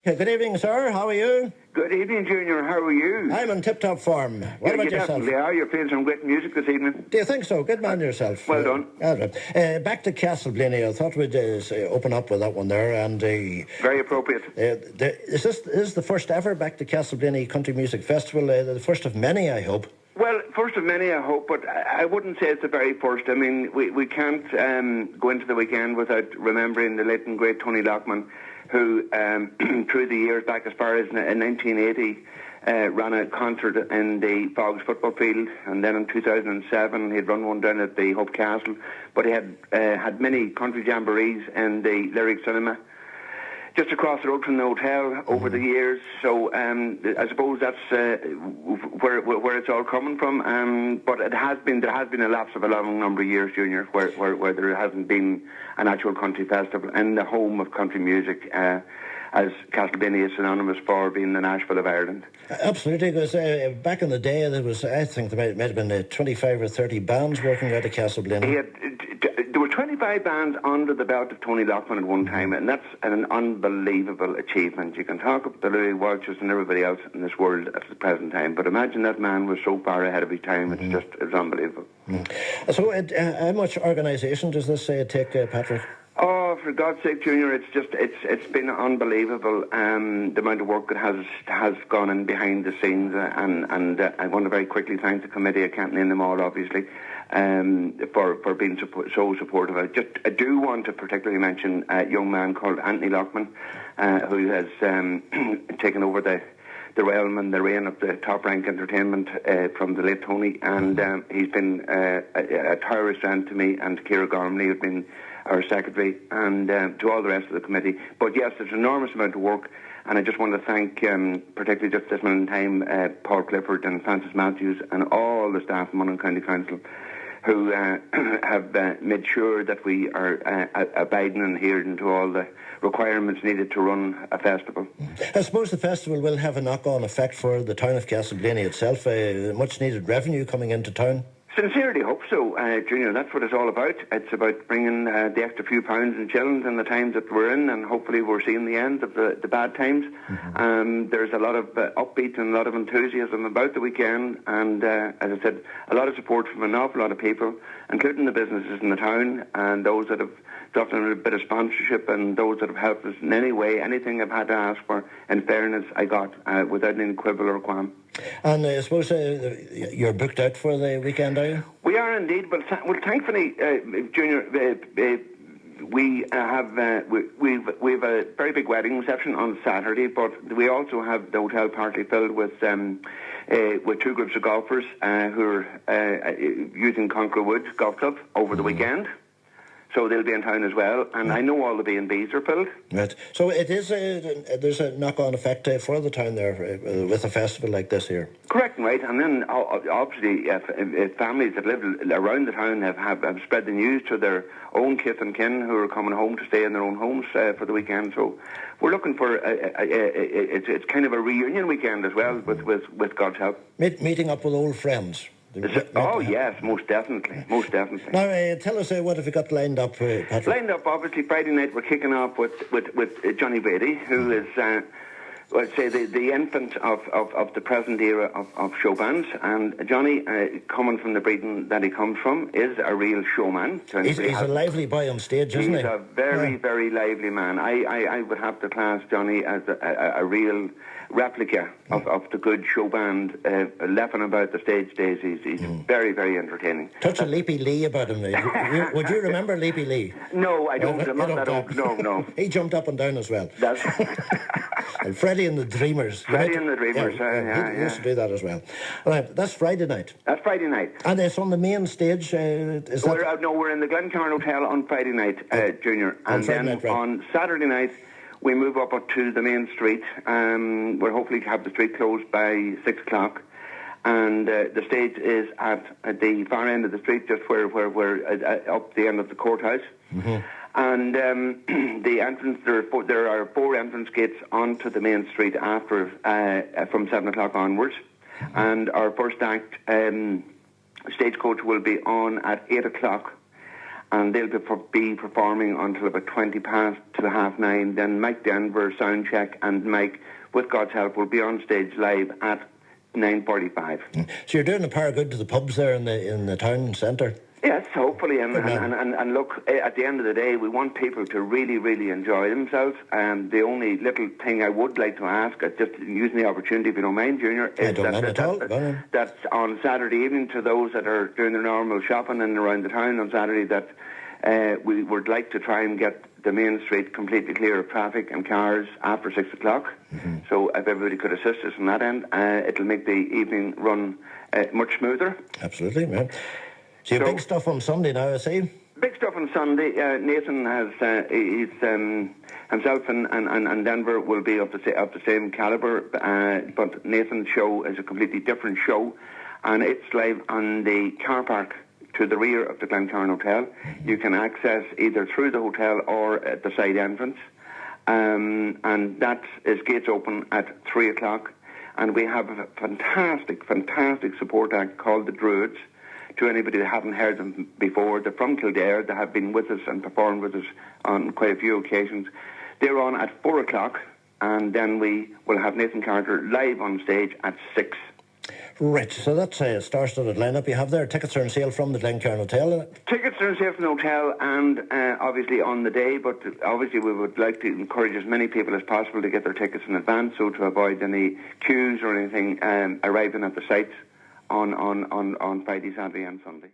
Good evening, sir. How are you? Good evening, Junior. How are you? I'm in tip-top form. What about you yourself? Definitely are. You're playing some great music this evening. Do you think so? Good man yourself. Well done. All right. Back to Castleblayney. I thought we'd open up with that one there. And very appropriate. Is this the first ever Back to Castleblayney Country Music Festival? The first of many, I hope. Well, first of many, I hope, but I wouldn't say it's the very first. I mean, we can't go into the weekend without remembering the late and great Tony Lockman, who, through the years back as far as in 1980, ran a concert in the Fogs football field, and then in 2007 he'd run one down at the Hope Castle. But he had many country jamborees in the Lyric Cinema, just across the road from the hotel over the years. So I suppose that's where it's all coming from. But there has been a lapse of a long number of years, Junior, where there hasn't been an actual country festival in the home of country music, as Castleblayney is synonymous for being the Nashville of Ireland. Absolutely, because back in the day, I think there might have been 25 or 30 bands working out of Castleblayney. There were 25 bands under the belt of Tony Lockman at one time, and that's an unbelievable achievement. You can talk about the Louis Walshers and everybody else in this world at the present time, but imagine that man was so far ahead of his time. It's unbelievable. So how much organisation does this take, Patrick? Oh, for God's sake, Junior, it's been unbelievable. The amount of work that has gone in behind the scenes, and I want to very quickly thank the committee. I can't name them all, obviously, for being so supportive. I do want to particularly mention a young man called Anthony Lockman, who has taken over the realm and the reign of the top rank entertainment from the late Tony, and he's been a tireless strength to me and to Ciara Gormley, who's been our secretary, and to all the rest of the committee. But yes, there's an enormous amount of work, and I just want to thank, particularly just this moment in time, Paul Clifford and Francis Matthews and all the staff of Monaghan County Council, who have made sure that we are abiding and adhering to all the requirements needed to run a festival. I suppose the festival will have a knock-on effect for the town of Castleblayney itself, much needed revenue coming into town. Sincerely hope so, Junior. That's what it's all about. It's about bringing the extra few pounds and shillings in the times that we're in, and hopefully we're seeing the end of the bad times. There's a lot of upbeat and a lot of enthusiasm about the weekend, and as I said, a lot of support from an awful lot of people, including the businesses in the town and those that have done a bit of sponsorship, and those that have helped us in any way. Anything I've had to ask for, in fairness, I got without any quibble or qualm. And I suppose you're booked out for the weekend, are you? We are indeed, but thankfully, Junior, we have a very big wedding reception on Saturday, but we also have the hotel partly filled with two groups of golfers who are using Conqueror Wood Golf Club over the weekend. So they'll be in town as well, and I know all the B&Bs are filled. Right. So it is there's a knock-on effect for the town there with a festival like this here. Correct, right. And then obviously families that live around the town have spread the news to their own kith and kin who are coming home to stay in their own homes for the weekend. So we're looking for it's kind of a reunion weekend as well with God's help. Meeting up with old friends. Yes, most definitely. Now, tell us what have you got lined up, Patrick? Lined up, obviously, Friday night we're kicking off with Johnny Brady, who is, I'd say, the infant of the present era of show bands. And Johnny, coming from the breeding that he comes from, is a real showman. He's a lively boy on stage, isn't he? He's a very, very lively man. I would have to class Johnny as a real replica of the good show band laughing about the stage days. He's very, very entertaining. Touch a Leapy Lee about him. Would you remember Leapy Lee? No, I don't. I'm not that old. No. He jumped up and down as well. That's and Freddie and the Dreamers. Freddie and the Dreamers. He used to do that as well. All right, that's Friday night. That's Friday night. And it's on the main stage. We're in the Glencairn Hotel on Friday night, Junior. And then on Saturday night, we move up to the main street. We'll hopefully have the street closed by 6 o'clock. And the stage is at the far end of the street, just where we're up the end of the courthouse. And the entrance, there are 4 entrance gates onto the main street after from 7 o'clock onwards. And our first act, Stagecoach, will be on at 8 o'clock. and they'll be performing until about 20 past to 9:30. Then Mike Denver, Soundcheck, and Mike, with God's help, will be on stage live at 9:45. So you're doing a power good to the pubs there in the town centre? Yes, hopefully, and look, at the end of the day, we want people to really, really enjoy themselves. The only little thing I would like to ask, just using the opportunity, if you don't mind, Junior, is that on Saturday evening, to those that are doing their normal shopping and around the town on Saturday, that we would like to try and get the main street completely clear of traffic and cars after 6 o'clock. So if everybody could assist us on that end, it'll make the evening run much smoother. Absolutely, man. So you have big stuff on Sunday now, I see. Big stuff on Sunday. Nathan has himself and Denver will be of the same calibre, but Nathan's show is a completely different show, and it's live on the car park to the rear of the Glencairn Hotel. You can access either through the hotel or at the side entrance, and that is gates open at 3 o'clock. And we have a fantastic support act called the Druids. To anybody that haven't heard them before, they're from Kildare. They have been with us and performed with us on quite a few occasions. They're on at 4 o'clock, and then we will have Nathan Carter live on stage at 6. Right, so that's a star-studded lineup you have there. Tickets are on sale from the Glencairn Hotel. Tickets are on sale from the hotel and obviously on the day, but obviously we would like to encourage as many people as possible to get their tickets in advance, so to avoid any queues or anything arriving at the sites on Friday, Saturday and Sunday.